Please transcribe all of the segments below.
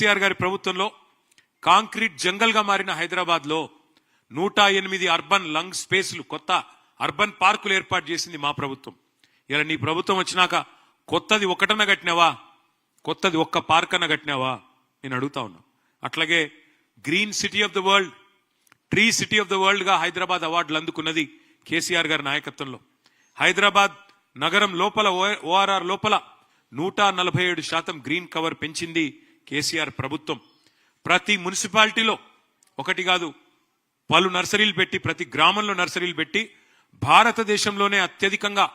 కేసీఆర్ గారి ప్రభుత్వంలో concrete jungle గా మారిన హైదరాబాద్ లో 108 అర్బన్ లంగ్ స్పేస్లు కొత్త అర్బన్ పార్కులు ఏర్పాటు చేసింది మా ప్రభుత్వం. ఇలా నీ ప్రభుత్వం వచ్చినాక కొత్తది ఒకటన కట్టినావా? కొత్తది ఒక్క పార్క్ అన్న కట్టినావా? నేను అడుగుతా ఉన్నా. అట్లాగే green city of the world, tree city of the world గా హైదరాబాద్ అవార్డులు అందుకున్నది కేసీఆర్ గారి నాయకత్వంలో. హైదరాబాద్ నగరం లోపల ఓఆర్ఆర్ లోపల 147% గ్రీన్ కవర్ పెంచింది కేసీఆర్ ప్రభుత్వం. ప్రతి మున్సిపాలిటీలో ఒకటి కాదు పలు నర్సరీలు పెట్టి, ప్రతి గ్రామంలో నర్సరీలు పెట్టి భారతదేశంలోనే అత్యధికంగా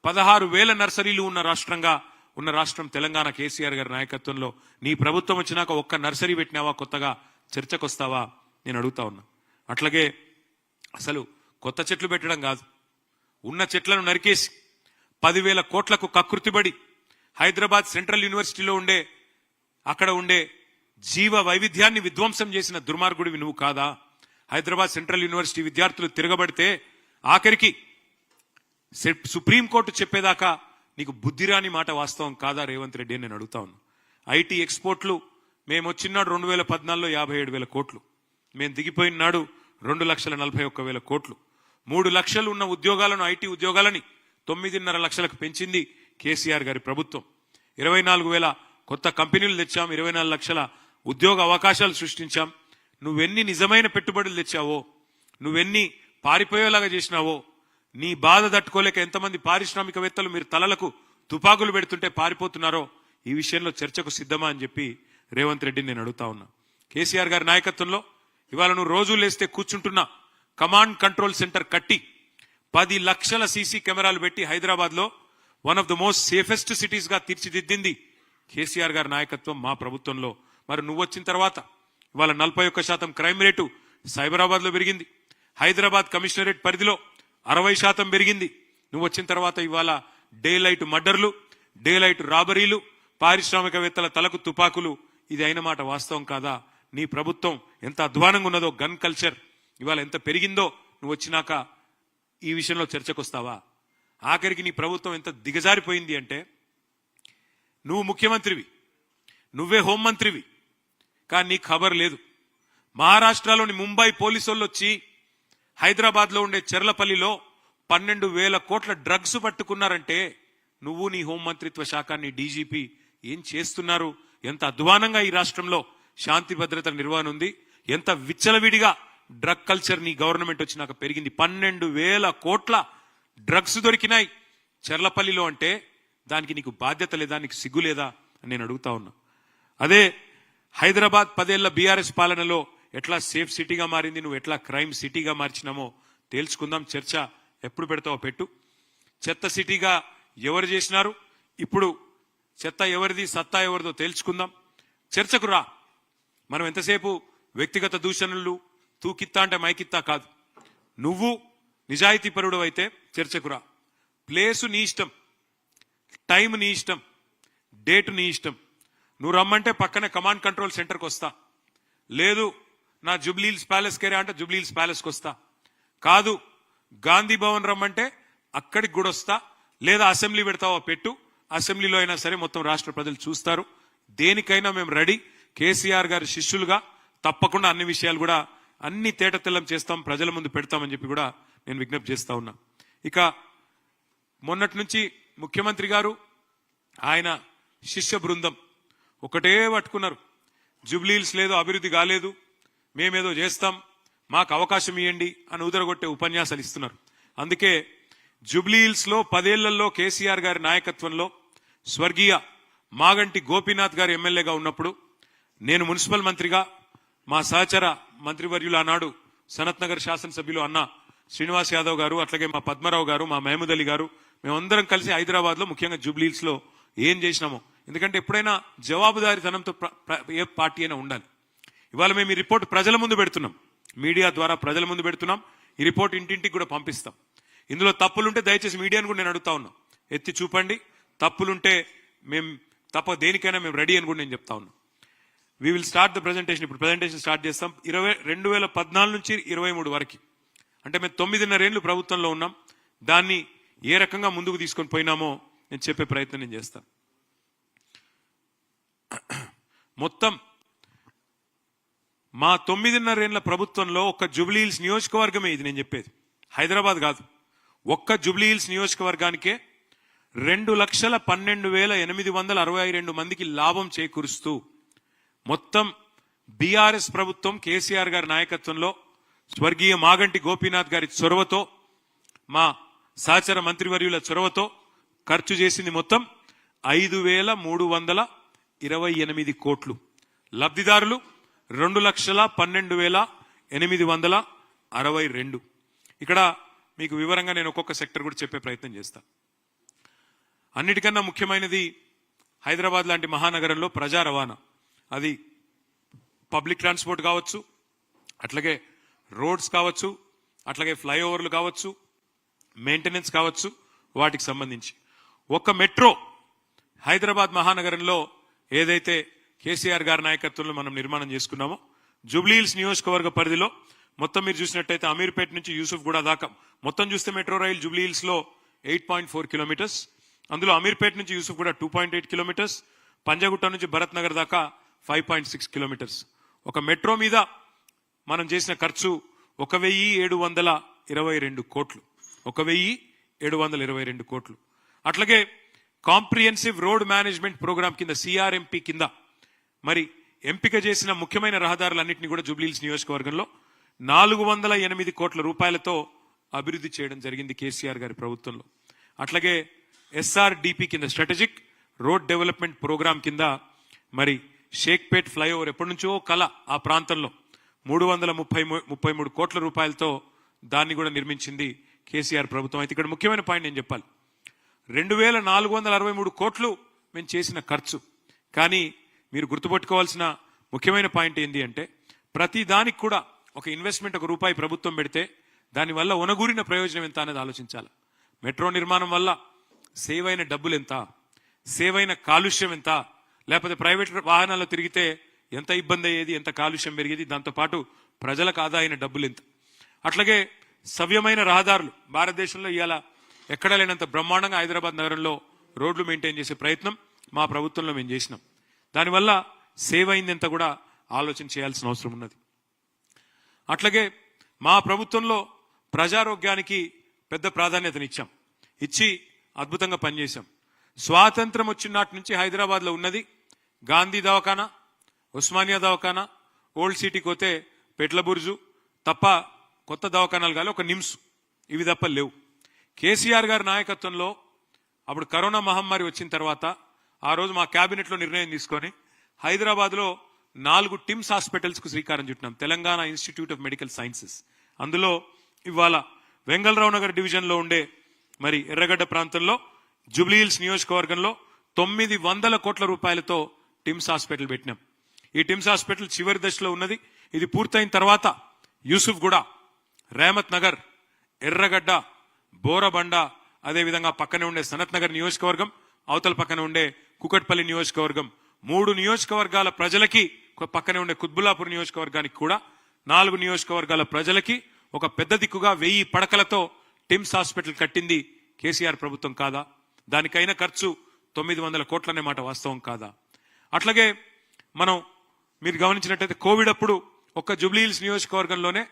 16,000 నర్సరీలు ఉన్న రాష్ట్రం తెలంగాణ. కేసీఆర్ గారి నాయకత్వంలో నీ ప్రభుత్వం వచ్చినాక ఒక్క నర్సరీ పెట్టినావా? కొత్తగా చర్చకొస్తావా? నేను అడుగుతా ఉన్నా. అట్లాగే అసలు కొత్త చెట్లు పెట్టడం కాదు, ఉన్న చెట్లను నరికేసి 10,000 కోట్లకు కకృతిబడి హైదరాబాద్ సెంట్రల్ యూనివర్సిటీలో అక్కడ ఉండే జీవ వైవిధ్యాన్ని విధ్వంసం చేసిన దుర్మార్గుడివి నువ్వు కాదా? హైదరాబాద్ సెంట్రల్ యూనివర్సిటీ విద్యార్థులు తిరగబడితే ఆఖరికి సుప్రీంకోర్టు చెప్పేదాకా నీకు బుద్ధిరాని మాట వాస్తవం కాదా రేవంత్ రెడ్డి అని నేను అడుగుతా ఉన్నా. ఐటీ ఎక్స్పోర్ట్లు మేము వచ్చినాడు 2014లో 57,000 కోట్లు, మేము దిగిపోయిన నాడు 2,41,000 కోట్లు. 3 లక్షలు ఉన్న ఉద్యోగాలను, ఐటీ ఉద్యోగాలని 9.5 లక్షలకు పెంచింది కేసీఆర్ గారి ప్రభుత్వం. 24,000 కొత్త కంపెనీలు తెచ్చాం, 24 లక్షల ఉద్యోగ అవకాశాలు సృష్టించాం. నువ్వెన్ని నిజమైన పెట్టుబడులు తెచ్చావో, నువ్వెన్ని పారిపోయేలాగా చేసినావో, నీ బాధ తట్టుకోలేక ఎంతమంది పారిశ్రామికవేత్తలు మీరు తలలకు తుపాకులు పెడుతుంటే పారిపోతున్నారో ఈ విషయంలో చర్చకు సిద్ధమా అని చెప్పి రేవంత్ రెడ్డిని నేను అడుగుతా ఉన్నా. కేసీఆర్ గారి నాయకత్వంలో ఇవాళ నువ్వు రోజు లేస్తే కూర్చుంటున్న కమాండ్ కంట్రోల్ సెంటర్ కట్టి 10 లక్షల సీసీ కెమెరాలు పెట్టి హైదరాబాద్ లో one of the most safest cities గా తీర్చిదిద్దింది కేసీఆర్ గారి నాయకత్వం మా ప్రభుత్వంలో. మరి నువ్వు వచ్చిన తర్వాత ఇవాళ 41% క్రైమ్ రేటు సైబరాబాద్ లో పెరిగింది. హైదరాబాద్ కమిషనరేట్ పరిధిలో 60% పెరిగింది. నువ్వు వచ్చిన తర్వాత ఇవాళ డే లైట్ మర్డర్లు, డే లైట్ రాబరీలు, పారిశ్రామికవేత్తల తలకు తుపాకులు, ఇది అయిన మాట వాస్తవం కాదా? నీ ప్రభుత్వం ఎంత అధ్వానంగా ఉన్నదో, గన్ కల్చర్ ఇవాళ ఎంత పెరిగిందో నువ్వు వచ్చినాక ఈ విషయంలో చర్చకొస్తావా? ఆఖరికి నీ ప్రభుత్వం ఎంత దిగజారిపోయింది అంటే, నువ్వు ముఖ్యమంత్రివి, నువ్వే హోంమంత్రివి, కానీ నీకు ఖబర్ లేదు. మహారాష్ట్రలోని ముంబై పోలీసులు వచ్చి హైదరాబాద్ లో ఉండే చెర్లపల్లిలో 12,000 కోట్ల డ్రగ్స్ పట్టుకున్నారంటే నువ్వు, నీ హోంమంత్రిత్వ శాఖ, నీ డీజీపీ ఏం చేస్తున్నారు? ఎంత అధ్వానంగా ఈ రాష్ట్రంలో శాంతి భద్రత నిర్వహణ ఉంది, ఎంత విచ్చలవిడిగా డ్రగ్ కల్చర్ నీ గవర్నమెంట్ వచ్చినాక పెరిగింది. 12,000 కోట్ల డ్రగ్స్ దొరికినాయి చెర్లపల్లిలో అంటే దానికి నీకు బాధ్యత లేదా? నీకు సిగ్గు లేదా అని నేను అడుగుతా ఉన్నా. అదే హైదరాబాద్ 10 ఏళ్ల బీఆర్ఎస్ పాలనలో ఎట్లా సేఫ్ సిటీగా మారింది, నువ్వు ఎట్లా క్రైమ్ సిటీగా మార్చినామో తేల్చుకుందాం. చర్చ ఎప్పుడు పెడతావో పెట్టు. చెత్త సిటీగా ఎవరు చేసినారు, ఇప్పుడు చెత్త ఎవరిది, సత్తా ఎవరిదో తేల్చుకుందాం. చర్చకు రా. మనం ఎంతసేపు వ్యక్తిగత దూషణలు, తూకిత్తా అంటే మైకిత్తా కాదు. నువ్వు నిజాయితీ పరుడు అయితే చర్చకు రా. ప్లేసు నీ ఇష్టం, టైం నీ ఇష్టం, డేట్ నీ ఇష్టం. నువ్వు రమ్మంటే పక్కనే కమాండ్ కంట్రోల్ సెంటర్కి వస్తా. లేదు నా జూబ్లీహిల్స్ ప్యాలెస్ కేరా అంటే జూబ్లీహిల్స్ ప్యాలెస్కి వస్తా. కాదు గాంధీ భవన్ రమ్మంటే అక్కడికి కూడా వస్తా. లేదా అసెంబ్లీ పెడతావో పెట్టు, అసెంబ్లీలో అయినా సరే మొత్తం రాష్ట్ర ప్రజలు చూస్తారు. దేనికైనా మేము రెడీ. కేసీఆర్ గారి శిష్యులుగా తప్పకుండా అన్ని విషయాలు కూడా అన్ని తేటతెల్లం చేస్తాం, ప్రజల ముందు పెడతామని చెప్పి కూడా నేను విజ్ఞప్తి చేస్తా ఉన్నా. ఇక మొన్నటి నుంచి ముఖ్యమంత్రి గారు, ఆయన శిష్య బృందం ఒకటే పట్టుకున్నారు. జూబ్లీహిల్స్ లేదో అభివృద్ధి కాలేదు, మేమేదో చేస్తాం, మాకు అవకాశం ఇవ్వండి అని ఉదరగొట్టే ఉపన్యాసాలు ఇస్తున్నారు. అందుకే జూబ్లీహిల్స్ లో 10 ఏళ్లలో కేసీఆర్ గారి నాయకత్వంలో స్వర్గీయ మాగంటి గోపీనాథ్ గారు ఎమ్మెల్యేగా ఉన్నప్పుడు నేను మున్సిపల్ మంత్రిగా, మా సహచర మంత్రివర్యులు ఆనాడు సనత్ నగర్ శాసనసభ్యులు అన్న శ్రీనివాస్ యాదవ్ గారు, అట్లాగే మా పద్మారావు గారు, మా మహమూద్ అలీ గారు, మేమందరం కలిసి హైదరాబాద్ లో ముఖ్యంగా జూబ్లీహిల్స్ లో ఏం చేసినామో, ఎందుకంటే ఎప్పుడైనా జవాబుదారీతనంతో ఏ పార్టీ అయినా ఉండాలి. ఇవాళ మేము ఈ రిపోర్ట్ ప్రజల ముందు పెడుతున్నాం, మీడియా ద్వారా ప్రజల ముందు పెడుతున్నాం. ఈ రిపోర్ట్ ఇంటింటికి కూడా పంపిస్తాం. ఇందులో తప్పులుంటే దయచేసి మీడియాను కూడా నేను అడుగుతా ఉన్నాం, ఎత్తి చూపండి. తప్పులుంటే మేము దేనికైనా మేము రెడీ అని కూడా నేను చెప్తా ఉన్నా. We will start the presentation. ఇప్పుడు ప్రెజెంటేషన్ స్టార్ట్ చేస్తాం. 2014 నుంచి 23 వరకు, అంటే మేము 9.5 ఏళ్లు ప్రభుత్వంలో ఉన్నాం. దాన్ని ఏ రకంగా ముందుకు తీసుకొని పోయినామో నేను చెప్పే ప్రయత్నం నేను చేస్తాను. మొత్తం మా 9.5 ఏళ్ల ప్రభుత్వంలో ఒక్క జూబ్లీహిల్స్ నియోజకవర్గమే ఇది నేను చెప్పేది, హైదరాబాద్ కాదు. ఒక్క జూబ్లీహిల్స్ నియోజకవర్గానికే 2,12,862 మందికి లాభం చేకూరుస్తూ మొత్తం బీఆర్ఎస్ ప్రభుత్వం కేసీఆర్ గారి నాయకత్వంలో స్వర్గీయ మాగంటి గోపీనాథ్ గారి చొరవతో మా సహచర మంత్రివర్యుల చొరవతో ఖర్చు చేసింది మొత్తం 5,328 కోట్లు. లబ్ధిదారులు 2,12,862. ఇక్కడ మీకు వివరంగా నేను ఒక్కొక్క సెక్టర్ కూడా చెప్పే ప్రయత్నం చేస్తా. అన్నిటికన్నా ముఖ్యమైనది హైదరాబాద్ లాంటి మహానగరంలో ప్రజా రవాణా, అది పబ్లిక్ ట్రాన్స్పోర్ట్ కావచ్చు, అట్లాగే రోడ్స్ కావచ్చు, అట్లాగే ఫ్లైఓవర్లు కావచ్చు, మెయింటెనెన్స్ కావచ్చు, వాటికి సంబంధించి ఒక్క మెట్రో హైదరాబాద్ మహానగరంలో ఏదైతే కేసీఆర్ గారి నాయకత్వంలో మనం నిర్మాణం చేసుకున్నామో జూబ్లీహిల్స్ నియోజకవర్గ పరిధిలో మొత్తం మీరు చూసినట్టయితే అమీర్పేట నుంచి యూసుఫ్ గూడ దాకా మొత్తం చూస్తే మెట్రో రైల్ జూబ్లీహిల్స్ లో 8.4 కిలోమీటర్స్, అందులో అమీర్పేట నుంచి యూసుఫ్ గూడ 2.8 కిలోమీటర్స్, పంజాగుట్ట నుంచి భరత్ నగర్ దాకా 5.6 కిలోమీటర్స్. ఒక మెట్రో మీద మనం చేసిన ఖర్చు 1,722 కోట్లు, 1,722 కోట్లు. అట్లాగే కాంప్రిహెన్సివ్ రోడ్ మేనేజ్మెంట్ ప్రోగ్రామ్ కింద సిఆర్ఎంపీ కింద మరి ఎంపిక చేసిన ముఖ్యమైన రహదారులన్నింటినీ కూడా జూబ్లీహిల్స్ నియోజకవర్గంలో 408 కోట్ల రూపాయలతో అభివృద్ధి చేయడం జరిగింది కేసీఆర్ గారి ప్రభుత్వంలో. అట్లాగే ఎస్ఆర్డిపి కింద స్ట్రాటజిక్ రోడ్ డెవలప్మెంట్ ప్రోగ్రామ్ కింద మరి షేక్పేట్ ఫ్లైఓవర్ ఎప్పటి నుంచో కల ఆ ప్రాంతంలో 333 కోట్ల రూపాయలతో దాన్ని కూడా నిర్మించింది కేసీఆర్ ప్రభుత్వం. అయితే ఇక్కడ ముఖ్యమైన పాయింట్ నేను చెప్పాలి, 2,463 కోట్లు మేము చేసిన ఖర్చు. కానీ మీరు గుర్తుపెట్టుకోవాల్సిన ముఖ్యమైన పాయింట్ ఏంటి అంటే ప్రతి దానికి కూడా ఒక ఇన్వెస్ట్మెంట్ ₹1 ప్రభుత్వం పెడితే దానివల్ల ఒనగూరిన ప్రయోజనం ఎంత అనేది ఆలోచించాలి. మెట్రో నిర్మాణం వల్ల సేవ్ అయిన డబ్బులు ఎంత, సేవ్ అయిన కాలుష్యం ఎంత, లేకపోతే ప్రైవేట్ వాహనాల్లో తిరిగితే ఎంత ఇబ్బంది అయ్యేది, ఎంత కాలుష్యం పెరిగేది, దాంతోపాటు ప్రజలకు ఆదా అయిన డబ్బులు ఎంత. అట్లాగే సవ్యమైన రహదారులు భారతదేశంలో ఇవాళ ఎక్కడా లేనంత బ్రహ్మాండంగా హైదరాబాద్ నగరంలో రోడ్లు మెయింటైన్ చేసే ప్రయత్నం మా ప్రభుత్వంలో మేము చేసినాం. దానివల్ల సేవ్ అయిందంతా కూడా ఆలోచన చేయాల్సిన అవసరం ఉన్నది. అట్లాగే మా ప్రభుత్వంలో ప్రజారోగ్యానికి పెద్ద ప్రాధాన్యతనిచ్చాం, ఇచ్చి అద్భుతంగా పనిచేశాం. స్వాతంత్రం వచ్చిన నాటి నుంచి హైదరాబాద్లో ఉన్నది గాంధీ దవాఖానా, ఉస్మానియా దవాఖానా, ఓల్డ్ సిటీకి పోతే పెట్ల బుర్జు తప్ప కొత్త దవాఖానాలు కాదు, ఒక నిమ్స్, ఇవి తప్ప లేవు. కేసీఆర్ గారి నాయకత్వంలో అప్పుడు కరోనా మహమ్మారి వచ్చిన తర్వాత ఆ రోజు మా క్యాబినెట్లో నిర్ణయం తీసుకొని హైదరాబాద్లో 4 టిమ్స్ హాస్పిటల్స్ కు శ్రీకారం చుట్టినాం, Telangana institute of medical sciences. అందులో ఇవాళ వెంగళరావు నగర్ డివిజన్ లో ఉండే మరి ఎర్రగడ్డ ప్రాంతంలో జూబ్లీహిల్స్ నియోజకవర్గంలో 900 కోట్ల రూపాయలతో టిమ్స్ హాస్పిటల్ పెట్టినాం. ఈ టిమ్స్ హాస్పిటల్ చివరి దశలో ఉన్నది. ఇది పూర్తయిన తర్వాత యూసుఫ్ గూడ, రేమత్ నగర్, ఎర్రగడ్డ, బోరబండ, అదేవిధంగా పక్కనే ఉండే సనత్ నగర్ నియోజకవర్గం, అవతల పక్కన ఉండే కుకట్పల్లి నియోజకవర్గం, 3 నియోజకవర్గాల ప్రజలకి, పక్కనే ఉండే కుత్బుల్లాపూర్ నియోజకవర్గానికి కూడా 4 నియోజకవర్గాల ప్రజలకి ఒక పెద్ద దిక్కుగా 1000 పడకలతో టిమ్స్ హాస్పిటల్ కట్టింది కేసీఆర్ ప్రభుత్వం కాదా? దానికైన ఖర్చు 900 కోట్లనే మాట వాస్తవం కాదా? అట్లాగే మనం మీరు గమనించినట్టయితే కోవిడ్ అప్పుడు ఒక్క జూబ్లీహిల్స్ నియోజకవర్గంలోనే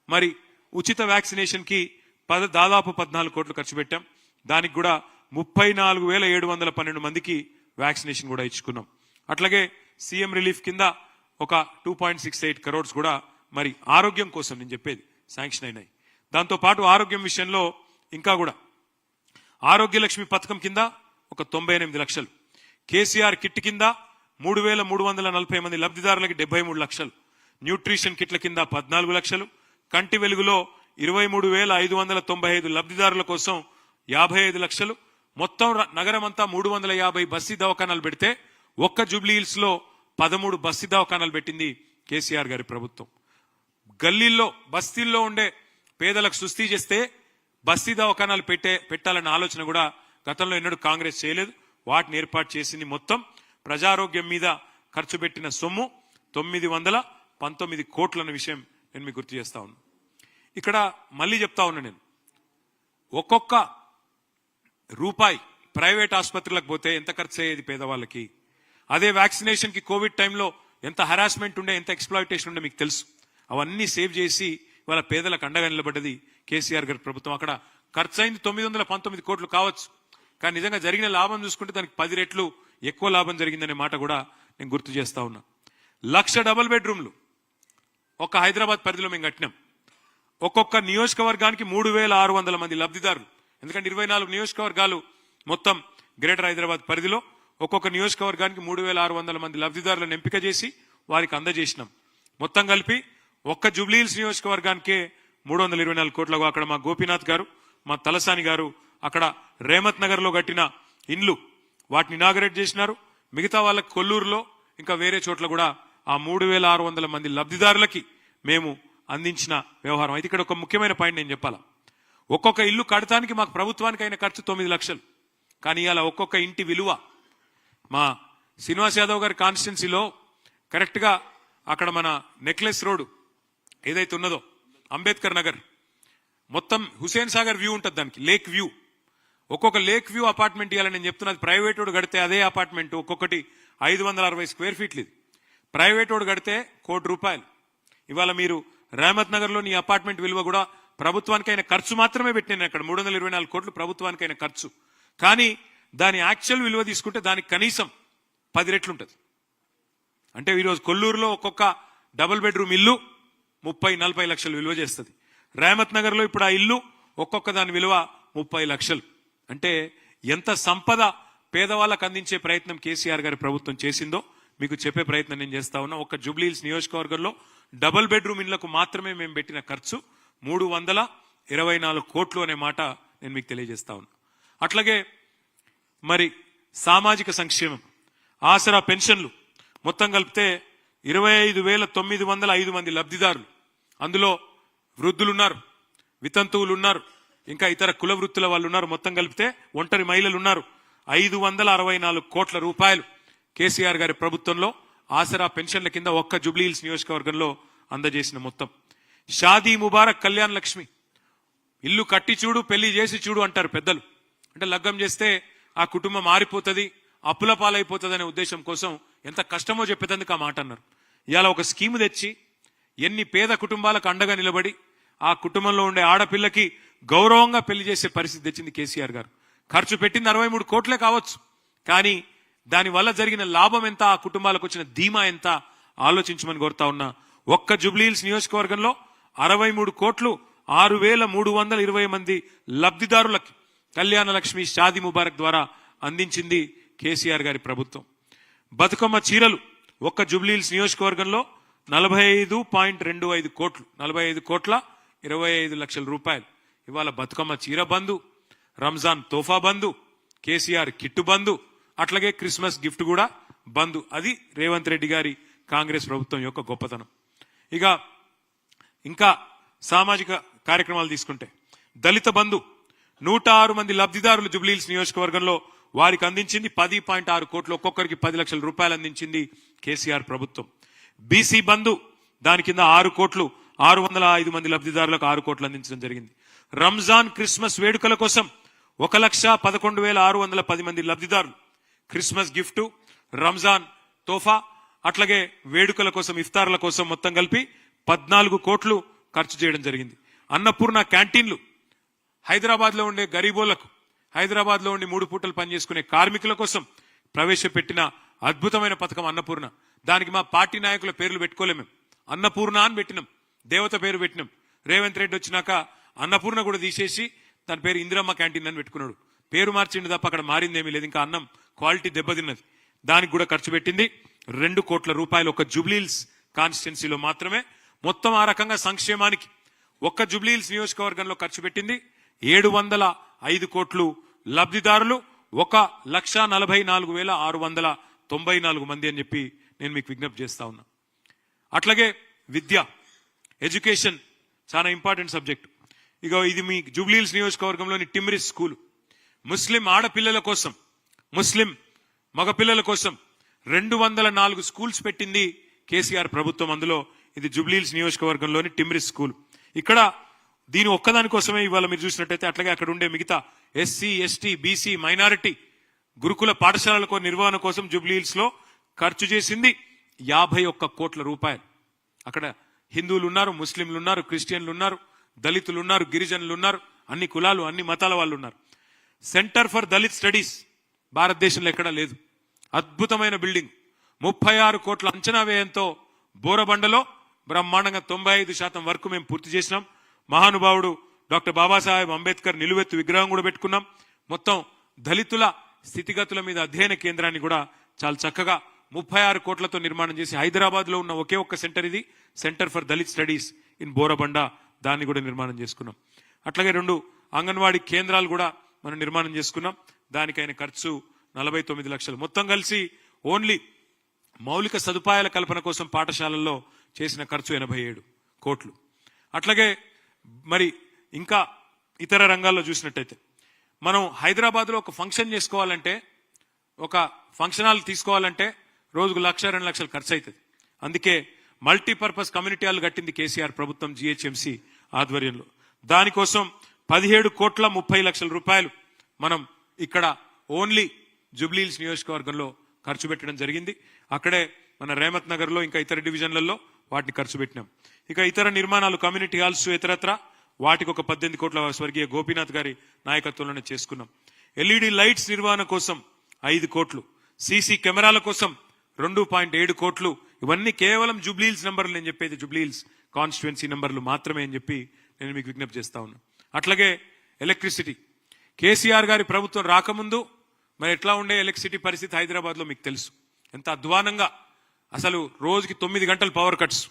మరి ఉచిత వ్యాక్సినేషన్ కి దాదాపు 14 కోట్లు ఖర్చు పెట్టాం. దానికి కూడా 34,712 మందికి వ్యాక్సినేషన్ కూడా ఇచ్చుకున్నాం. అట్లాగే సీఎం రిలీఫ్ కింద ఒక 2.68 crores కూడా మరి ఆరోగ్యం కోసం నేను చెప్పేది శాంక్షన్ అయినాయి. దాంతో పాటు ఆరోగ్యం విషయంలో ఇంకా కూడా ఆరోగ్య లక్ష్మి పథకం కింద ఒక 98 లక్షలు, కేసీఆర్ కిట్ కింద 3,340 మంది లబ్ధిదారులకి 73 లక్షలు, న్యూట్రిషన్ కిట్ల కింద 14 లక్షలు, కంటి వెలుగులో 23,595 లబ్ధిదారుల కోసం 55 లక్షలు, మొత్తం నగరం అంతా 350 బస్తీ దవాఖానాలు పెడితే ఒక్క జూబ్లీహిల్స్ లో 13 బస్తీ దవాఖానాలు పెట్టింది కేసీఆర్ గారి ప్రభుత్వం. గల్లీల్లో బస్తీల్లో ఉండే పేదలకు సుస్థి చేస్తే బస్తీ దవాఖానాలు పెట్టాలన్న ఆలోచన కూడా గతంలో ఎన్నడూ కాంగ్రెస్ చేయలేదు. వాటిని ఏర్పాటు చేసింది. మొత్తం ప్రజారోగ్యం మీద ఖర్చు పెట్టిన సొమ్ము 919 కోట్లన్న విషయం నేను మీకు గుర్తు చేస్తా ఉన్నా. ఇక్కడ మళ్ళీ చెప్తా ఉన్నా, నేను ఒక్కొక్క రూపాయి ప్రైవేట్ ఆసుపత్రులకు పోతే ఎంత ఖర్చు అయ్యేది పేదవాళ్ళకి, అదే వ్యాక్సినేషన్ కి కోవిడ్ టైంలో ఎంత హరాస్మెంట్ ఉండే, ఎంత ఎక్స్ప్లాయిటేషన్ ఉండే మీకు తెలుసు. అవన్నీ సేవ్ చేసి వాళ్ళ పేదలకు అండగా నిలబడ్డది కేసీఆర్ గారి ప్రభుత్వం. అక్కడ ఖర్చు అయింది 919 కోట్లు కావచ్చు, కానీ నిజంగా జరిగిన లాభం చూసుకుంటే దానికి 10 రెట్లు ఎక్కువ లాభం జరిగిందనే మాట కూడా నేను గుర్తు చేస్తా ఉన్నా. 1,00,000 డబుల్ బెడ్రూమ్లు ఒక హైదరాబాద్ పరిధిలో మేము కట్టినాం. ఒక్కొక్క నియోజకవర్గానికి 3,600 మంది లబ్ధిదారులు. ఎందుకంటే 24 నియోజకవర్గాలు మొత్తం గ్రేటర్ హైదరాబాద్ పరిధిలో ఒక్కొక్క నియోజకవర్గానికి 3,600 మంది లబ్ధిదారులను ఎంపిక చేసి వారికి అందజేసినాం. మొత్తం కలిపి ఒక్క జూబ్లీహిల్స్ నియోజకవర్గానికే 324 కోట్లకు అక్కడ మా గోపీనాథ్ గారు, మా తలసాని గారు అక్కడ రేమత్ నగర్ లో కట్టిన ఇండ్లు వాటిని ఇనాగరేట్ చేసినారు. మిగతా వాళ్ళకి కొల్లూరులో ఇంకా వేరే చోట్ల కూడా ఆ 3,600 మంది లబ్ధిదారులకి మేము అందించిన వ్యవహారం. అయితే ఇక్కడ ఒక ముఖ్యమైన పాయింట్ నేను చెప్పాలా. ఒక్కొక్క ఇల్లు కడటానికి మాకు ప్రభుత్వానికి అయిన ఖర్చు 9 లక్షలు. కానీ ఇలా ఒక్కొక్క ఇంటి విలువ మా శ్రీనివాస్ యాదవ్ గారి కాన్స్టిట్యున్సీలో కరెక్ట్ గా అక్కడ మన నెక్లెస్ రోడ్ ఏదైతే ఉన్నదో అంబేద్కర్ నగర్ మొత్తం హుసేన్ సాగర్ వ్యూ ఉంటుంది, దానికి లేక్ వ్యూ. ఒక్కొక్క లేక్ వ్యూ అపార్ట్మెంట్ ఇవ్వాలని నేను చెప్తున్నది. ప్రైవేట్ వాడు కడితే అదే అపార్ట్మెంట్ ఒక్కొక్కటి 560 స్క్వేర్ ఫీట్లు. ఇది ప్రైవేట్ వాడు కడితే ₹1 కోటి. ఇవాళ మీరు రేమత్ నగర్ లో నీ అపార్ట్మెంట్ విలువ కూడా ప్రభుత్వానికి అయిన ఖర్చు మాత్రమే పెట్టినాను. అక్కడ 324 కోట్లు ప్రభుత్వానికి అయిన ఖర్చు. కానీ దాని యాక్చువల్ విలువ తీసుకుంటే దానికి కనీసం 10 రెట్లు ఉంటుంది. అంటే ఈరోజు కొల్లూరులో ఒక్కొక్క డబుల్ బెడ్రూమ్ ఇల్లు 30-40 లక్షలు విలువ చేస్తుంది. రేమత్ నగర్ లో ఇప్పుడు ఆ ఇల్లు ఒక్కొక్క దాని విలువ 30 లక్షలు. అంటే ఎంత సంపద పేదవాళ్ళకు అందించే ప్రయత్నం కేసీఆర్ గారి ప్రభుత్వం చేసిందో మీకు చెప్పే ప్రయత్నం నేను చేస్తా ఉన్నా. ఒక్క జూబ్లీహిల్స్ నియోజకవర్గంలో డబుల్ బెడ్రూమ్ ఇళ్లకు మాత్రమే మేము పెట్టిన ఖర్చు 324 కోట్లు అనే మాట నేను మీకు తెలియజేస్తా ఉన్నా. అట్లాగే మరి సామాజిక సంక్షేమం, ఆసరా పెన్షన్లు మొత్తం కలిపితే 25,905 మంది లబ్ధిదారులు. అందులో వృద్ధులున్నారు, వితంతువులు ఉన్నారు, ఇంకా ఇతర కుల వృత్తుల వాళ్ళు ఉన్నారు. మొత్తం కలిపితే ఒంటరి మహిళలు ఉన్నారు. 564 కోట్ల రూపాయలు కేసీఆర్ గారి ప్రభుత్వంలో ఆసరా పెన్షన్ల కింద ఒక్క జూబ్లీహిల్స్ నియోజకవర్గంలో అందజేసిన మొత్తం. షాదీ ముబారక్ కళ్యాణ్ లక్ష్మి, ఇల్లు కట్టి చూడు పెళ్లి చేసి చూడు అంటారు పెద్దలు. అంటే లగ్గం చేస్తే ఆ కుటుంబం మారిపోతుంది, అప్పుల పాలైపోతుంది అనే ఉద్దేశం కోసం ఎంత కష్టమో చెప్పేందుకు ఆ మాట అన్నారు. ఇవాళ ఒక స్కీమ్ తెచ్చి ఎన్ని పేద కుటుంబాలకు అండగా నిలబడి ఆ కుటుంబంలో ఉండే ఆడపిల్లకి గౌరవంగా పెళ్లి చేసే పరిస్థితి తెచ్చింది కేసీఆర్ గారు. ఖర్చు పెట్టింది 63 కోట్లే కావచ్చు, కానీ దానివల్ల జరిగిన లాభం ఎంత, ఆ కుటుంబాలకు వచ్చిన ధీమా ఎంత ఆలోచించమని కోరుతా ఉన్నా. ఒక్క జూబ్లీహిల్స్ నియోజకవర్గంలో 63 కోట్లు 6,320 మంది లబ్ధిదారులకి కళ్యాణ లక్ష్మి షాదీ ముబారక్ ద్వారా అందించింది కేసీఆర్ గారి ప్రభుత్వం. బతుకమ్మ చీరలు ఒక్క జూబ్లీహిల్స్ నియోజకవర్గంలో 45.25 కోట్లు, 45 కోట్ల 25 లక్షల రూపాయలు. ఇవాళ బతుకమ్మ చీర బంధు, రంజాన్ తోఫా బంధు, కేసీఆర్ కిట్టు బంధు, అట్లాగే క్రిస్మస్ గిఫ్ట్ కూడా బంధు. అది రేవంత్ రెడ్డి గారి కాంగ్రెస్ ప్రభుత్వం యొక్క గొప్పతనం. ఇక ఇంకా సామాజిక కార్యక్రమాలు తీసుకుంటే దళిత బంధు 106 మంది లబ్ధిదారులు జూబ్లీహిల్స్ నియోజకవర్గంలో వారికి అందించింది 10.6 కోట్లు, ఒక్కొక్కరికి 10 లక్షల రూపాయలు అందించింది కేసీఆర్ ప్రభుత్వం. బీసీ బంధు దాని కింద 6 కోట్లు 605 మంది లబ్ధిదారులకు 6 కోట్లు అందించడం జరిగింది. రంజాన్ క్రిస్మస్ వేడుకల కోసం 1,11,610 మంది లబ్ధిదారులు క్రిస్మస్ గిఫ్ట్, రంజాన్ తోఫా, అట్లాగే వేడుకల కోసం ఇఫ్తార్ల కోసం మొత్తం కలిపి 14 కోట్లు ఖర్చు చేయడం జరిగింది. అన్నపూర్ణ క్యాంటీన్లు హైదరాబాద్ లో ఉండే గరీబోళ్లకు, హైదరాబాద్ లో ఉండి 3 పూటలు పనిచేసుకునే కార్మికుల కోసం ప్రవేశపెట్టిన అద్భుతమైన పథకం అన్నపూర్ణ. దానికి మా పార్టీ నాయకుల పేర్లు పెట్టుకోలేము, మేము అన్నపూర్ణ అని పెట్టినాం, దేవత పేరు పెట్టినాం. రేవంత్ రెడ్డి వచ్చినాక అన్నపూర్ణ కూడా తీసేసి దాని పేరు ఇందిరమ్మ క్యాంటీన్ అని పెట్టుకున్నాడు. పేరు మార్చిండు తప్ప అక్కడ మారిందేమీ లేదు. ఇంకా అన్నం క్వాలిటీ దెబ్బతిన్నది. దానికి కూడా ఖర్చు పెట్టింది 2 కోట్ల రూపాయలు ఒక్క జూబ్లీహిల్స్ కాన్స్టిట్యున్సీలో మాత్రమే. మొత్తం ఆ రకంగా సంక్షేమానికి ఒక్క జూబ్లీహిల్స్ నియోజకవర్గంలో ఖర్చు పెట్టింది 705 కోట్లు. లబ్ధిదారులు 1,44,694 మంది అని చెప్పి నేను మీకు విజ్ఞప్తి చేస్తా ఉన్నా. అట్లాగే విద్య, ఎడ్యుకేషన్ చాలా ఇంపార్టెంట్ సబ్జెక్ట్. ఇక ఇది మీ జూబ్లీహిల్స్ నియోజకవర్గంలోని టిమ్రిస్ స్కూల్ ముస్లిం ఆడపిల్లల కోసం, ముస్లిం మగపిల్లల కోసం 204 స్కూల్స్ పెట్టింది కేసీఆర్ ప్రభుత్వం. అందులో ఇది జూబ్లీహిల్స్ నియోజకవర్గంలోని టిమ్రిస్ స్కూల్. ఇక్కడ దీని ఒక్కదాని కోసమే ఇవాళ మీరు చూసినట్టయితే అట్లాగే అక్కడ ఉండే మిగతా ఎస్సీ, ఎస్టీ, బీసీ, మైనారిటీ గురుకుల పాఠశాలల నిర్వహణ కోసం జూబ్లీహిల్స్ లో ఖర్చు చేసింది 51 కోట్ల రూపాయలు. అక్కడ హిందువులు ఉన్నారు, ముస్లింలు ఉన్నారు, క్రిస్టియన్లు ఉన్నారు, దళితులు ఉన్నారు, గిరిజనులు ఉన్నారు, అన్ని కులాలు అన్ని మతాల వాళ్ళు ఉన్నారు. సెంటర్ ఫర్ దళిత్ స్టడీస్ భారతదేశంలో ఎక్కడా లేదు. అద్భుతమైన బిల్డింగ్ 36 కోట్ల అంచనా వ్యయంతో బోరబండలో బ్రహ్మాండంగా 95% వరకు మేము పూర్తి చేసినాం. మహానుభావుడు డాక్టర్ బాబాసాహెబ్ అంబేద్కర్ నిలువెత్తు విగ్రహం కూడా పెట్టుకున్నాం. మొత్తం దళితుల స్థితిగతుల మీద అధ్యయన కేంద్రాన్ని కూడా చాలా చక్కగా 36 కోట్లతో నిర్మాణం చేసి హైదరాబాద్ లో ఉన్న ఒకే ఒక్క సెంటర్ ఇది, centre for Dalit studies in Borabanda. దాన్ని కూడా నిర్మాణం చేసుకున్నాం. అట్లాగే 2 అంగన్వాడీ కేంద్రాలు కూడా మనం నిర్మాణం చేసుకున్నాం. దానికైన ఖర్చు 49 లక్షలు. మొత్తం కలిసి ఓన్లీ మౌలిక సదుపాయాల కల్పన కోసం పాఠశాలల్లో చేసిన ఖర్చు 87 కోట్లు. అట్లాగే మరి ఇంకా ఇతర రంగాల్లో చూసినట్టయితే మనం హైదరాబాద్ లో ఒక ఫంక్షన్ చేసుకోవాలంటే, ఒక ఫంక్షన్ హాల్ తీసుకోవాలంటే రోజుకు 1-2 లక్షలు ఖర్చు అవుతుంది. అందుకే మల్టీపర్పస్ కమ్యూనిటీ హాల్ కట్టింది కేసీఆర్ ప్రభుత్వం జిహెచ్ఎంసీ ఆధ్వర్యంలో. దానికోసం 17 కోట్ల 30 లక్షల రూపాయలు మనం ఇక్కడ ఓన్లీ జుబ్లీహిల్స్ నియోజకవర్గంలో ఖర్చు పెట్టడం జరిగింది. అక్కడే మన రేమత్ నగర్ లో ఇంకా ఇతర డివిజన్లలో వాటిని ఖర్చు పెట్టినాం. ఇక ఇతర నిర్మాణాలు కమ్యూనిటీ హాల్స్ ఇతరత్ర వాటికి ఒక 18 కోట్ల స్వర్గీయ గోపీనాథ్ గారి నాయకత్వంలోనే చేసుకున్నాం. ఎల్ఈడి లైట్స్ నిర్వహణ కోసం 5 కోట్లు, సీసీ కెమెరాల కోసం 2.7 కోట్లు. ఇవన్నీ కేవలం జుబ్లీహిల్స్ నంబర్లు, నేను చెప్పేది జుబ్లీహిల్స్ కాన్స్టిట్యుయెన్సీ నంబర్లు మాత్రమే అని చెప్పి నేను మీకు విజ్ఞప్తి చేస్తా ఉన్నా. అట్లాగే ఎలక్ట్రిసిటీ, కేసీఆర్ గారి ప్రభుత్వం రాకముందు మరి ఎట్లా ఉండే ఎలక్ట్రిసిటీ పరిస్థితి హైదరాబాద్ లో మీకు తెలుసు. ఎంత అధ్వానంగా, అసలు రోజుకి 9 గంటలు పవర్ కట్స్.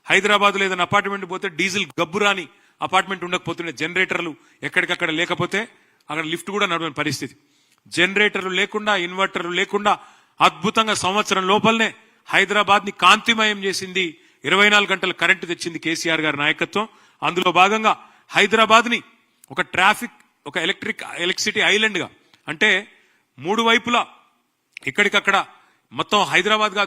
హైదరాబాద్ లో ఏదైనా అపార్ట్మెంట్ పోతే డీజిల్ గబ్బురాని అపార్ట్మెంట్ ఉండకపోతుండే, జనరేటర్లు ఎక్కడికక్కడ లేకపోతే అక్కడ లిఫ్ట్ కూడా నడవని పరిస్థితి. జనరేటర్లు లేకుండా, ఇన్వర్టర్లు లేకుండా అద్భుతంగా సంవత్సరం లోపలనే హైదరాబాద్ ని కాంతిమయం చేసింది. 24 గంటల కరెంటు తెచ్చింది కేసీఆర్ గారి నాయకత్వం. అందులో భాగంగా హైదరాబాద్ ని ఒక ట్రాఫిక్, ఒక ఎలక్ట్రిసిటీ ఐలాండ్ గా, అంటే 3 వైపులా ఎక్కడికక్కడ మొత్తం హైదరాబాద్ గా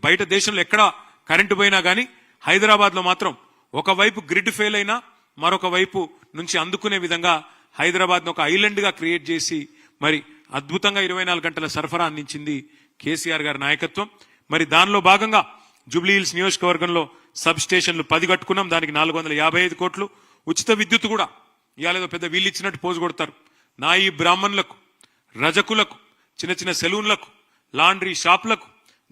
బయట దేశంలో ఎక్కడ కరెంటు పోయినా గానీ హైదరాబాద్ లో మాత్రం ఒకవైపు గ్రిడ్ ఫెయిల్ అయినా మరొక వైపు నుంచి అందుకునే విధంగా హైదరాబాద్ ను ఒక ఐలాండ్ గా క్రియేట్ చేసి మరి అద్భుతంగా 24 గంటల సరఫరా అందించింది కేసీఆర్ గారి నాయకత్వం. మరి దానిలో భాగంగా జుబ్లీహిల్స్ నియోజకవర్గంలో సబ్ స్టేషన్లు 10 కట్టుకున్నాం. దానికి 455 కోట్లు. ఉచిత విద్యుత్ కూడా ఇవాళ ఏదో పెద్ద వీళ్ళు ఇచ్చినట్టు పోజు కొడతారు. నాయి బ్రాహ్మణులకు, రజకులకు, చిన్న చిన్న సెలూన్లకు, లాండ్రీ షాపులకు,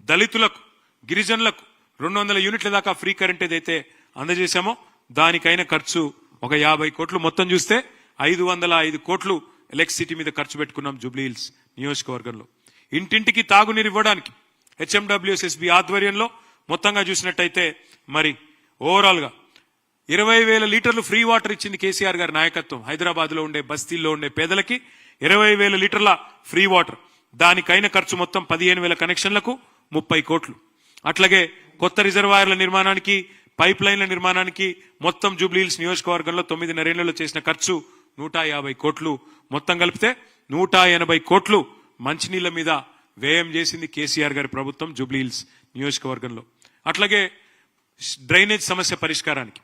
దళితులకు, గిరిజనులకు 200 యూనిట్ల దాకా ఫ్రీ కరెంట్ ఏదైతే అందజేశామో దానికైన ఖర్చు ఒక 50 కోట్లు. మొత్తం చూస్తే 505 కోట్లు ఎలక్ట్రిసిటీ మీద ఖర్చు పెట్టుకున్నాం జుబ్లీహిల్స్ నియోజకవర్గంలో. ఇంటింటికి తాగునీరు ఇవ్వడానికి హెచ్ఎండబ్ల్యూఎస్ఎస్బి ఆధ్వర్యంలో మొత్తంగా చూసినట్టయితే మరి ఓవరాల్ గా 20,000 లీటర్లు ఫ్రీ వాటర్ ఇచ్చింది కేసీఆర్ గారి నాయకత్వం. హైదరాబాద్ లో ఉండే బస్తీల్లో ఉండే పేదలకి 20,000 లీటర్ల ఫ్రీ వాటర్. దానికైన ఖర్చు మొత్తం 15,000 కనెక్షన్లకు 30 కోట్లు. అట్లాగే కొత్త రిజర్వాయర్ల నిర్మాణానికి, పైప్ లైన్ల నిర్మాణానికి మొత్తం జుబ్లీహిల్స్ నియోజకవర్గంలో 9.5 ఏళ్లలో చేసిన ఖర్చు 150 కోట్లు. మొత్తం కలిపితే 180 కోట్లు మంచినీళ్ల మీద వ్యయం చేసింది కేసీఆర్ గారి ప్రభుత్వం జుబ్లీహిల్స్ నియోజకవర్గంలో. అట్లాగే డ్రైనేజ్ సమస్య పరిష్కారానికి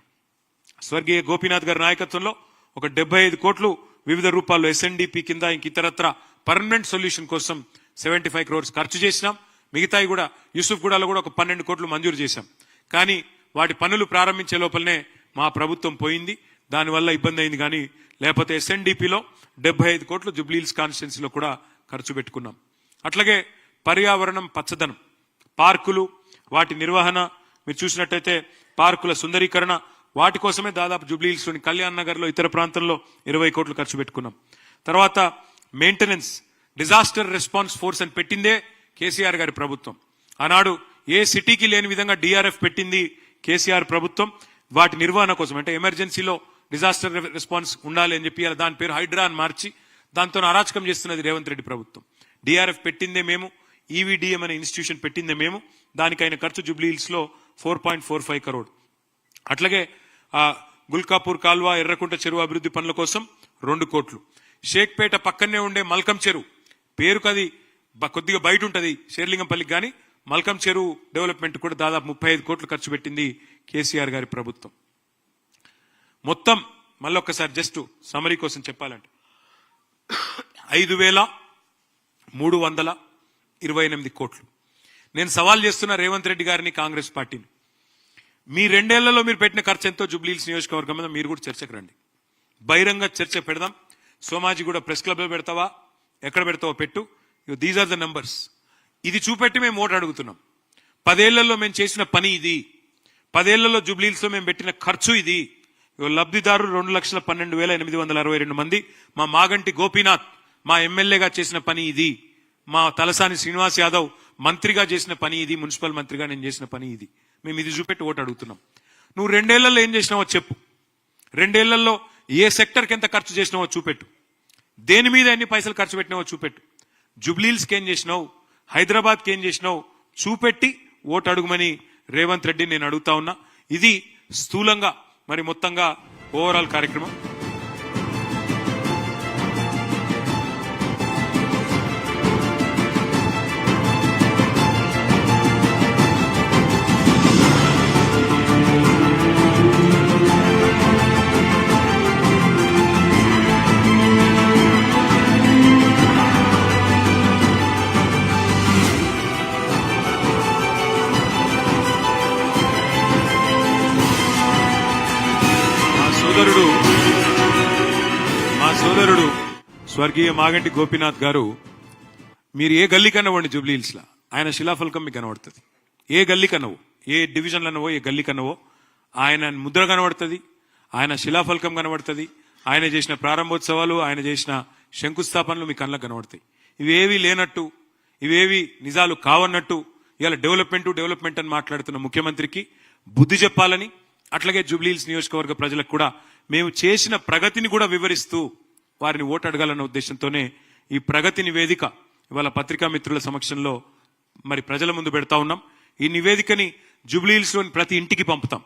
స్వర్గీయ గోపీనాథ్ గారి నాయకత్వంలో ఒక 75 కోట్లు వివిధ రూపాల్లో ఎస్ఎన్డిపి కింద ఇంక ఇతరత్ర పర్మనెంట్ సొల్యూషన్ కోసం 75 crores ఖర్చు చేసినాం. మిగతాయి కూడా యూసుఫ్ గూడలో కూడా ఒక 12 కోట్లు మంజూరు చేశాం. కానీ వాటి పనులు ప్రారంభించే లోపలనే మా ప్రభుత్వం పోయింది. దానివల్ల ఇబ్బంది అయింది. కానీ లేకపోతే ఎస్ఎన్డిపిలో 75 కోట్లు జుబ్లీహిల్స్ కాన్స్టిట్యున్సీలో కూడా ఖర్చు పెట్టుకున్నాం. అట్లాగే పర్యావరణం, పచ్చదనం, పార్కులు, వాటి నిర్వహణ మీరు చూసినట్టయితే పార్కుల సుందరీకరణ, వాటి కోసమే దాదాపు జుబ్లీహిల్స్ లోని కళ్యాణ్ నగర్ లో ఇతర ప్రాంతంలో 20 కోట్లు ఖర్చు పెట్టుకున్నాం. తర్వాత మెయింటెనెన్స్, డిజాస్టర్ రెస్పాన్స్ ఫోర్స్ అని పెట్టిందే కేసీఆర్ గారి ప్రభుత్వం. ఆనాడు ఏ సిటీకి లేని విధంగా డిఆర్ఎఫ్ పెట్టింది కేసీఆర్ ప్రభుత్వం. వాటి నిర్వహణ కోసం, అంటే ఎమర్జెన్సీలో డిజాస్టర్ రెస్పాన్స్ ఉండాలి అని చెప్పి దాని పేరు హైడ్రా అని మార్చి దాంతో అరాచకం చేస్తున్నది రేవంత్ రెడ్డి ప్రభుత్వం. డిఆర్ఎఫ్ పెట్టిందే మేము, ఈవీడీఎం అనే ఇన్స్టిట్యూషన్ పెట్టిందే మేము. దానికైన ఖర్చు జుబ్లీహిల్స్ లో 4.45 crore. అట్లాగే గుల్కాపూర్ కాల్వ, ఎర్రకుంట చెరువు అభివృద్ధి పనుల కోసం 2 కోట్లు. షేక్పేట పక్కనే ఉండే మల్కం చెరువు, పేరుకు అది కొద్దిగా బయట ఉంటది షేర్లింగంపల్లికి, కానీ మల్కం చెరువు డెవలప్మెంట్ కూడా దాదాపు 35 కోట్లు ఖర్చు పెట్టింది కేసీఆర్ గారి ప్రభుత్వం. మొత్తం మళ్ళొక్కసారి జస్ట్ సమరీ కోసం చెప్పాలంటే 5,328 కోట్లు. నేను సవాల్ చేస్తున్నా రేవంత్ రెడ్డి గారిని, కాంగ్రెస్ పార్టీని. మీ 2 ఏళ్లలో మీరు పెట్టిన ఖర్చు ఎంతో జూబ్లీహిల్స్ నియోజకవర్గం మీద మీరు కూడా చర్చకు రండి. బహిరంగ చర్చ పెడదాం. సోమాజీ కూడా ప్రెస్ క్లబ్ లో పెడతావా, ఎక్కడ పెడతావో పెట్టు. These are the numbers. ఇది చూపెట్టి మేము ఓటు అడుగుతున్నాం. 10 ఏళ్లలో మేము చేసిన పని ఇది. 10 ఏళ్లలో జూబ్లీహిల్స్ లో మేము పెట్టిన ఖర్చు ఇది. లబ్ధిదారు 2,12,862 మంది. మా మాగంటి గోపీనాథ్ మా ఎమ్మెల్యేగా చేసిన పని ఇది. మా తలసాని శ్రీనివాస్ యాదవ్ మంత్రిగా చేసిన పని ఇది. మున్సిపల్ మంత్రిగా నేను చేసిన పని ఇది. మేము ఇది చూపెట్టి ఓటు అడుగుతున్నాం. నువ్వు 2 ఏళ్లలో ఏం చేసినావో చెప్పు. 2 ఏళ్లలో ఏ సెక్టర్కి ఎంత ఖర్చు చేసినావో చూపెట్టు. దేని మీద ఎన్ని పైసలు ఖర్చు పెట్టినావో చూపెట్టు. జూబ్లీహిల్స్కి ఏం చేసినావు, హైదరాబాద్కి ఏం చేసినావు చూపెట్టి ఓటు అడుగుమని రేవంత్ రెడ్డి నేను అడుగుతా ఉన్నా. ఇది స్థూలంగా మరి మొత్తంగా ఓవరాల్ కార్యక్రమం. మా సోదరుడు స్వర్గీయ మాగంటి గోపీనాథ్ గారు, మీరు ఏ గల్లీ కన్నవ్వండి జూబ్లీహిల్స్ లా ఆయన శిలాఫలకం మీకు కనబడుతుంది. ఏ గల్లీ కన్నవో, ఏ డివిజన్లన్నవో, ఏ గల్లీ కన్నవో ఆయన ముద్ర కనబడుతుంది, ఆయన శిలాఫలకం కనబడుతుంది. ఆయన చేసిన ప్రారంభోత్సవాలు, ఆయన చేసిన శంకుస్థాపనలు మీ కళ్ళకు కనబడతాయి. ఇవేవి లేనట్టు, ఇవేవి నిజాలు కావన్నట్టు ఇవాళ డెవలప్మెంట్ అని మాట్లాడుతున్న ముఖ్యమంత్రికి బుద్ధి చెప్పాలని, అట్లాగే జూబ్లీహిల్స్ నియోజకవర్గ ప్రజలకు కూడా మేము చేసిన ప్రగతిని కూడా వివరిస్తూ వారిని ఓటు అడగాలన్న ఉద్దేశంతోనే ఈ ప్రగతి నివేదిక ఇవాళ పత్రికా మిత్రుల సమక్షంలో మరి ప్రజల ముందు పెడతా ఉన్నాం. ఈ నివేదికని జూబ్లీహిల్స్ లోని ప్రతి ఇంటికి పంపుతాం.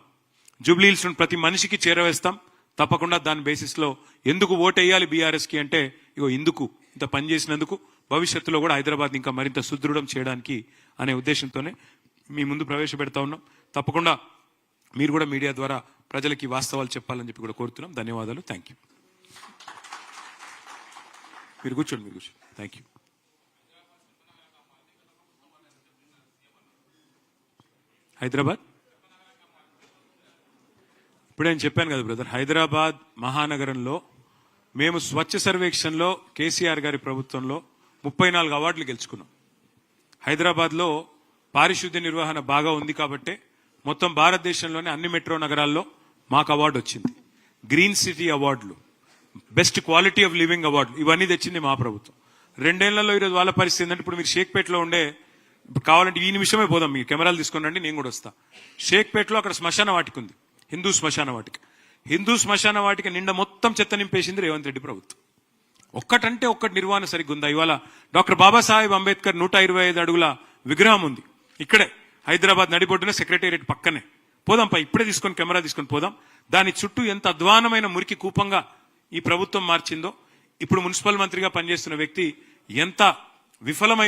జూబ్లీహిల్స్ లోని ప్రతి మనిషికి చేరవేస్తాం. తప్పకుండా దాని బేసిస్ లో ఎందుకు ఓటు వేయాలి బీఆర్ఎస్ కి అంటే, ఇగో ఇందుకు, ఇంత పని చేసినందుకు, భవిష్యత్తులో కూడా హైదరాబాద్ ఇంకా మరింత సుదృఢం చేయడానికి అనే ఉద్దేశంతోనే మీ ముందు ప్రవేశపెడతా ఉన్నాం. తప్పకుండా మీరు కూడా మీడియా ద్వారా ప్రజలకి వాస్తవాలు చెప్పాలని చెప్పి కూడా కోరుతున్నాం. ధన్యవాదాలు. Thank you. మీరు కూర్చోండి. Thank you. హైదరాబాద్ ఇప్పుడు నేను చెప్పాను కదా బ్రదర్, హైదరాబాద్ మహానగరంలో మేము స్వచ్ఛ సర్వేక్షణలో కేసీఆర్ గారి ప్రభుత్వంలో 34 అవార్డులు గెలుచుకున్నాం. హైదరాబాద్లో పారిశుద్ధ్య నిర్వహణ బాగా ఉంది కాబట్టే మొత్తం భారతదేశంలోనే అన్ని మెట్రో నగరాల్లో మాకు అవార్డు వచ్చింది. గ్రీన్ సిటీ అవార్డులు, బెస్ట్ క్వాలిటీ ఆఫ్ లివింగ్ అవార్డులు, ఇవన్నీ తెచ్చింది మా ప్రభుత్వం. 2 ఏళ్లలో ఈరోజు వాళ్ళ పరిస్థితి ఏంటంటే, ఇప్పుడు మీరు షేక్పేటలో ఉండే, కావాలంటే ఈ నిమిషమే పోదాం, మీరు కెమెరాలు తీసుకుని రండి, నేను కూడా వస్తా. షేక్పేటలో అక్కడ శ్మశాన వాటిక ఉంది, హిందూ శ్మశాన వాటిక. హిందూ శ్మశాన వాటిక నిండా మొత్తం చెత్త నింపేసింది రేవంత్ రెడ్డి ప్రభుత్వం. ఒక్కటంటే ఒక్కటి నిర్వహణ సరిగ్గా ఉందా? ఇవాళ డాక్టర్ బాబాసాహెబ్ అంబేద్కర్ 125 అడుగుల విగ్రహం ఉంది ఇక్కడే హైదరాబాద్ నడిబొడ్డున, సెక్రటేరియట్ పక్కనే. పోదాం పై, ఇప్పుడే తీసుకొని కెమెరా తీసుకొని పోదాం. దాని చుట్టూ ఎంత అధ్వానమైన మురికి కూపంగా ఈ ప్రభుత్వం మార్చిందో, ఇప్పుడు మున్సిపల్ మంత్రిగా పనిచేస్తున్న వ్యక్తి ఎంత విఫలమైన